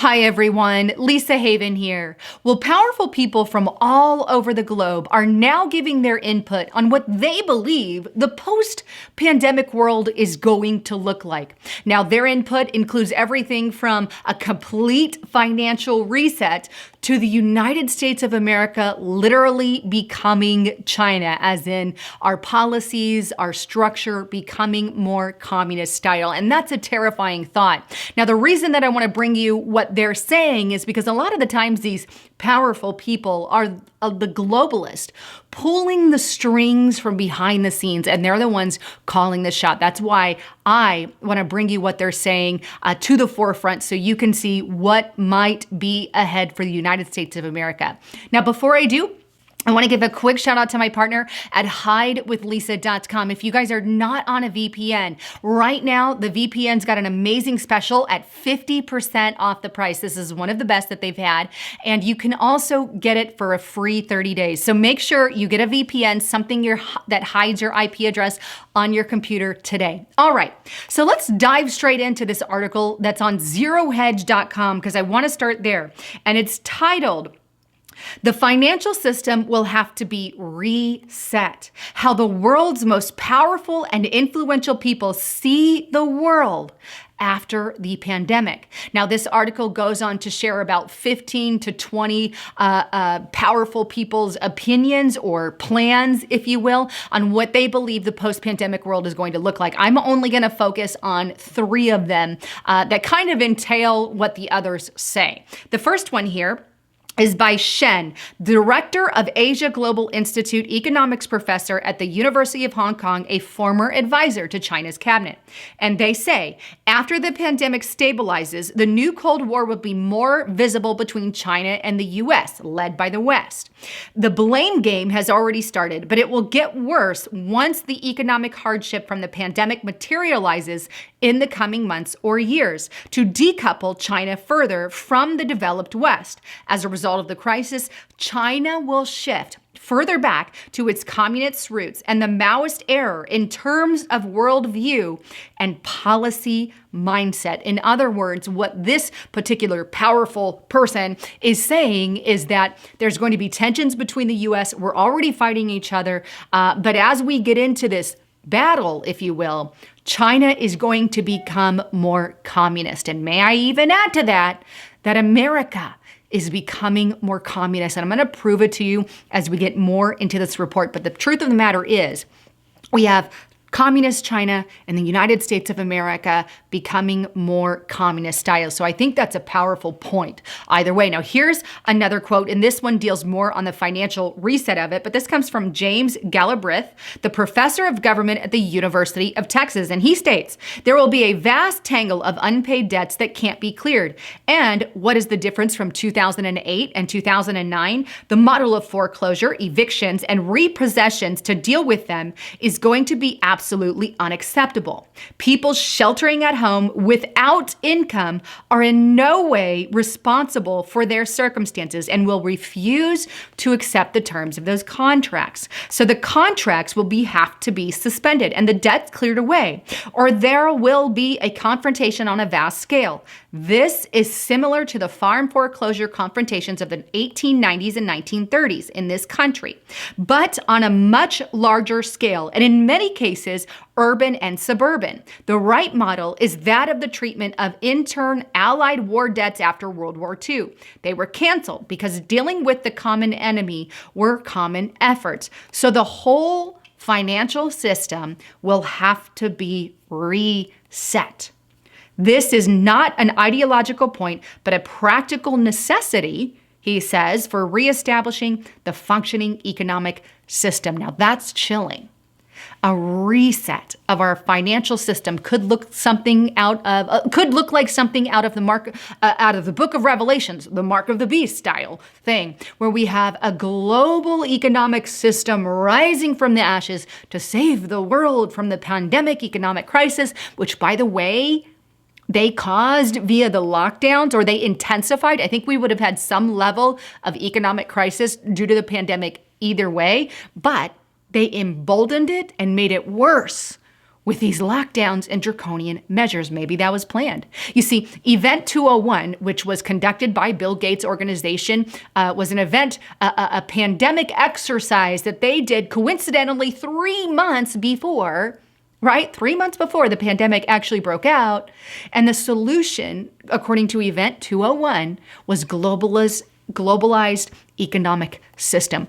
Hi everyone, Lisa Haven here. Well, powerful people from all over the globe are now giving their input on what they believe the post-pandemic world is going to look like. Now, their input includes everything from a complete financial reset to the United States of America literally becoming China, as in our policies, our structure becoming more communist style. And that's a terrifying thought. Now, the reason that I want to bring you what they're saying is because a lot of the times these powerful people are the globalists pulling the strings from behind the scenes, and they're the ones calling the shot. That's why I want to bring you what they're saying to the forefront so you can see what might be ahead for the United States of America. Now, before I do, I want to give a quick shout out to my partner at hidewithlisa.com. If you guys are not on a VPN, right now the VPN's got an amazing special at 50% off the price. This is one of the best that they've had. And you can also get it for a free 30 days. So make sure you get a VPN, something that hides your IP address on your computer today. All right, so let's dive straight into this article that's on zerohedge.com because I want to start there. And it's titled, "The financial system will have to be reset. How the world's most powerful and influential people see the world after the pandemic." Now, this article goes on to share about 15 to 20 powerful people's opinions or plans, if you will, on what they believe the post-pandemic world is going to look like. I'm only going to focus on 3 of them that kind of entail what the others say. The first one here is by Shen, Director of Asia Global Institute Economics Professor at the University of Hong Kong, a former advisor to China's cabinet. And they say, after the pandemic stabilizes, the new Cold War will be more visible between China and the US, led by the West. The blame game has already started, but it will get worse once the economic hardship from the pandemic materializes in the coming months or years to decouple China further from the developed West. As a result of the crisis, China will shift further back to its communist roots and the Maoist era in terms of worldview and policy mindset. In other words, what this particular powerful person is saying is that there's going to be tensions between the US. We're already fighting each other. But as we get into this battle, if you will, China is going to become more communist. And may I even add to that, that America is becoming more communist. And I'm going to prove it to you as we get more into this report. But the truth of the matter is, we have communist China and the United States of America becoming more communist style. So I think that's a powerful point either way. Now, here's another quote, and this one deals more on the financial reset of it, but this comes from James Galbraith, the professor of government at the University of Texas. And he states, "There will be a vast tangle of unpaid debts that can't be cleared. And what is the difference from 2008 and 2009? The model of foreclosure, evictions, and repossessions to deal with them is going to be absolutely unacceptable. People sheltering at home without income are in no way responsible for their circumstances and will refuse to accept the terms of those contracts. So the contracts will have to be suspended and the debts cleared away, or there will be a confrontation on a vast scale. This is similar to the farm foreclosure confrontations of the 1890s and 1930s in this country, but on a much larger scale, and in many cases, urban and suburban. The right model is that of the treatment of intern Allied war debts after World War II. They were canceled because dealing with the common enemy were common efforts. So the whole financial system will have to be reset. This is not an ideological point, but a practical necessity," he says, "for reestablishing the functioning economic system." Now that's chilling. A reset of our financial system could look like something out of the Book of Revelations, the Mark of the Beast style thing, where we have a global economic system rising from the ashes to save the world from the pandemic economic crisis, which, by the way, they caused via the lockdowns, or they intensified. I think we would have had some level of economic crisis due to the pandemic either way, but they emboldened it and made it worse with these lockdowns and draconian measures. Maybe that was planned. You see, Event 201, which was conducted by Bill Gates' organization, was an event, a pandemic exercise that they did coincidentally 3 months before, right? 3 months before the pandemic actually broke out. And the solution, according to Event 201, was globalized economic system.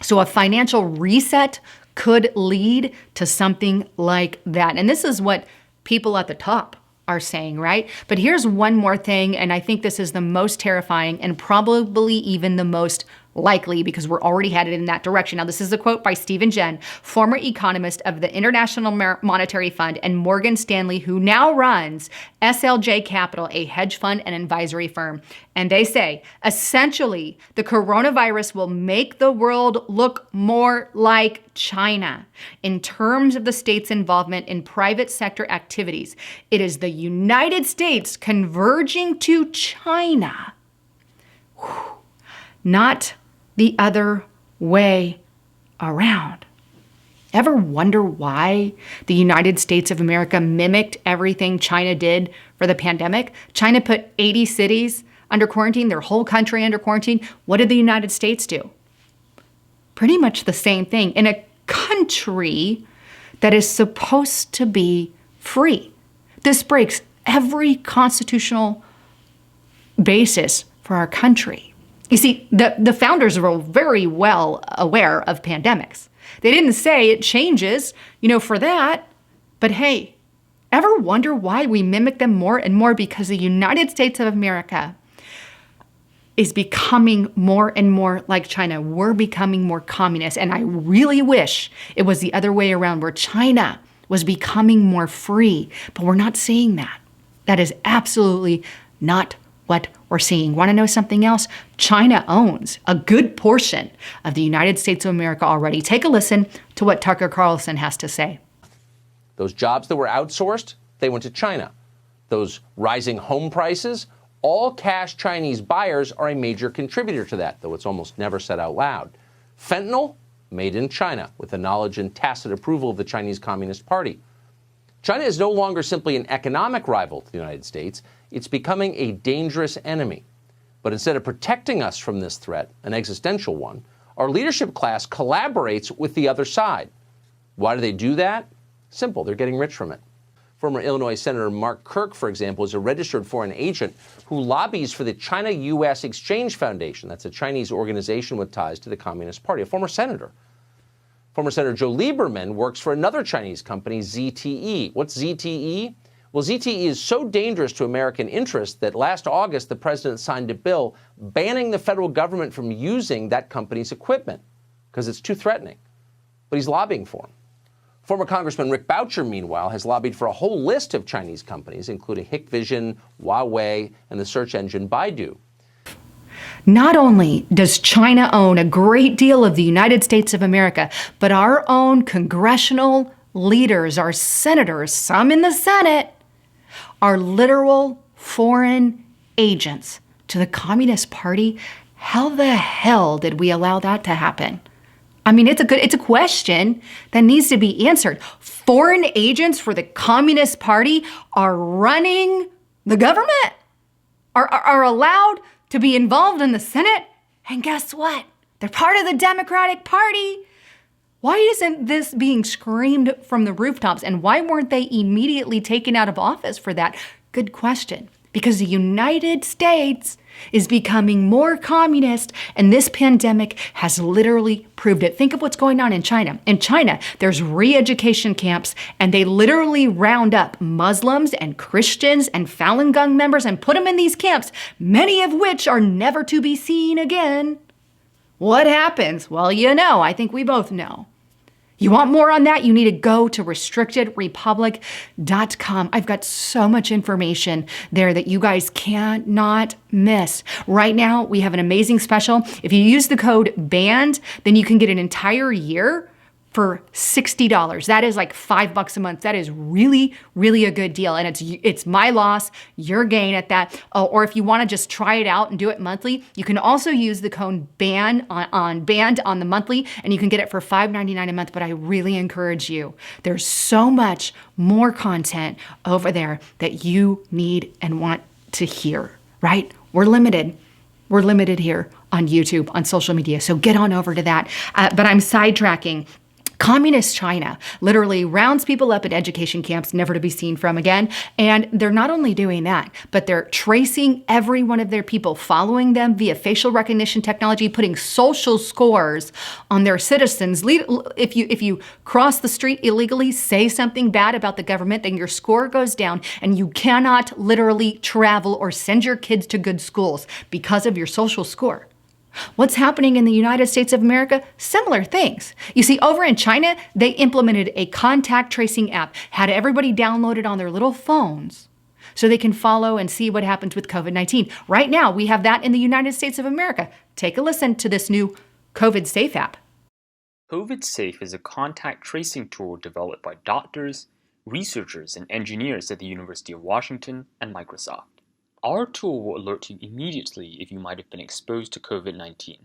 So a financial reset could lead to something like that. And this is what people at the top are saying, right? But here's one more thing, and I think this is the most terrifying and probably even the most likely, because we're already headed in that direction. Now, this is a quote by Stephen Jen, former economist of the International Monetary Fund and Morgan Stanley, who now runs SLJ Capital, a hedge fund and advisory firm. And they say, essentially, the coronavirus will make the world look more like China in terms of the state's involvement in private sector activities. It is the United States converging to China, not the other way around. Ever wonder why the United States of America mimicked everything China did for the pandemic? China put 80 cities under quarantine, their whole country under quarantine. What did the United States do? Pretty much the same thing in a country that is supposed to be free. This breaks every constitutional basis for our country. You see, the founders were very well aware of pandemics. They didn't say it changes, for that. But hey, ever wonder why we mimic them more and more? Because the United States of America is becoming more and more like China. We're becoming more communist. And I really wish it was the other way around, where China was becoming more free. But we're not seeing that. That is absolutely not what we're seeing. Want to know something else? China owns a good portion of the United States of America already. Take a listen to what Tucker Carlson has to say. Those jobs that were outsourced, they went to China. Those rising home prices, all cash Chinese buyers are a major contributor to that, though it's almost never said out loud. Fentanyl, made in China, with the knowledge and tacit approval of the Chinese Communist Party. China is no longer simply an economic rival to the United States. It's becoming a dangerous enemy. But instead of protecting us from this threat, an existential one, our leadership class collaborates with the other side. Why do they do that? Simple, they're getting rich from it. Former Illinois Senator Mark Kirk, for example, is a registered foreign agent who lobbies for the China-U.S. Exchange Foundation. That's a Chinese organization with ties to the Communist Party, a former senator. Former Senator Joe Lieberman works for another Chinese company, ZTE. What's ZTE? Well, ZTE is so dangerous to American interests that last August, the president signed a bill banning the federal government from using that company's equipment because it's too threatening. But he's lobbying for him. Former Congressman Rick Boucher, meanwhile, has lobbied for a whole list of Chinese companies, including Hikvision, Huawei, and the search engine Baidu. Not only does China own a great deal of the United States of America, but our own congressional leaders, our senators, some in the Senate, are literal foreign agents to the Communist Party. How the hell did we allow that to happen? I mean, it's a question that needs to be answered. Foreign agents for the Communist Party are running the government, are allowed to be involved in the Senate. And guess what? They're part of the Democratic Party. Why isn't this being screamed from the rooftops? And why weren't they immediately taken out of office for that? Good question. Because the United States is becoming more communist, and this pandemic has literally proved it. Think of what's going on in China. In China, there's re-education camps, and they literally round up Muslims and Christians and Falun Gong members and put them in these camps, many of which are never to be seen again. What happens? Well, I think we both know. You want more on that? You need to go to restrictedrepublic.com. I've got so much information there that you guys cannot miss. Right now, we have an amazing special. If you use the code BAND, then you can get an entire year for $60. That is like $5 a month. That is really, really a good deal. And it's my loss, your gain at that. Or if you want to just try it out and do it monthly, you can also use the code BAND on the monthly, and you can get it for $5.99 a month. But I really encourage you. There's so much more content over there that you need and want to hear, right? We're limited. We're limited here on YouTube, on social media. So get on over to that. But I'm sidetracking. Communist China literally rounds people up at education camps never to be seen from again. And they're not only doing that, but they're tracing every one of their people, following them via facial recognition technology, putting social scores on their citizens. If you cross the street illegally, say something bad about the government, then your score goes down and you cannot literally travel or send your kids to good schools because of your social score. What's happening in the United States of America? Similar things. You see, over in China, they implemented a contact tracing app, had everybody download it on their little phones so they can follow and see what happens with COVID-19. Right now, we have that in the United States of America. Take a listen to this new COVID Safe app. COVID Safe is a contact tracing tool developed by doctors, researchers, and engineers at the University of Washington and Microsoft. Our tool will alert you immediately if you might have been exposed to COVID-19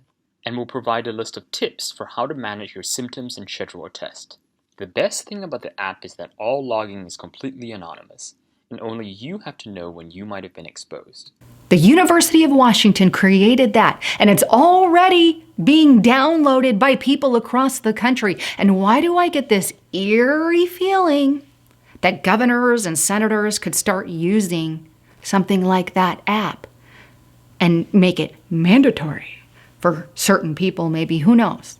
and will provide a list of tips for how to manage your symptoms and schedule a test. The best thing about the app is that all logging is completely anonymous, and only you have to know when you might have been exposed. The University of Washington created that, and it's already being downloaded by people across the country. And why do I get this eerie feeling that governors and senators could start using something like that app and make it mandatory for certain people, maybe, who knows?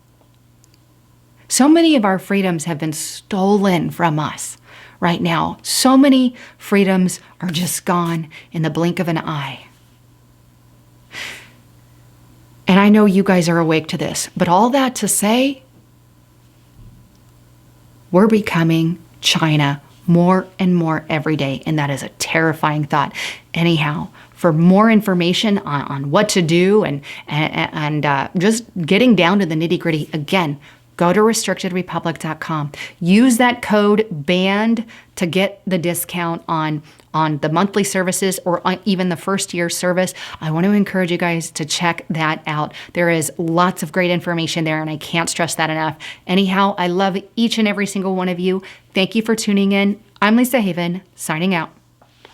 So many of our freedoms have been stolen from us right now. So many freedoms are just gone in the blink of an eye. And I know you guys are awake to this, but all that to say, we're becoming China more and more every day, and that is a terrifying thought. Anyhow, for more information on what to do and just getting down to the nitty-gritty, again, go to restrictedrepublic.com. Use that code BAND to get the discount on the monthly services or even the first year service. I want to encourage you guys to check that out. There is lots of great information there, and I can't stress that enough. Anyhow, I love each and every single one of you. Thank you for tuning in. I'm Lisa Haven, signing out.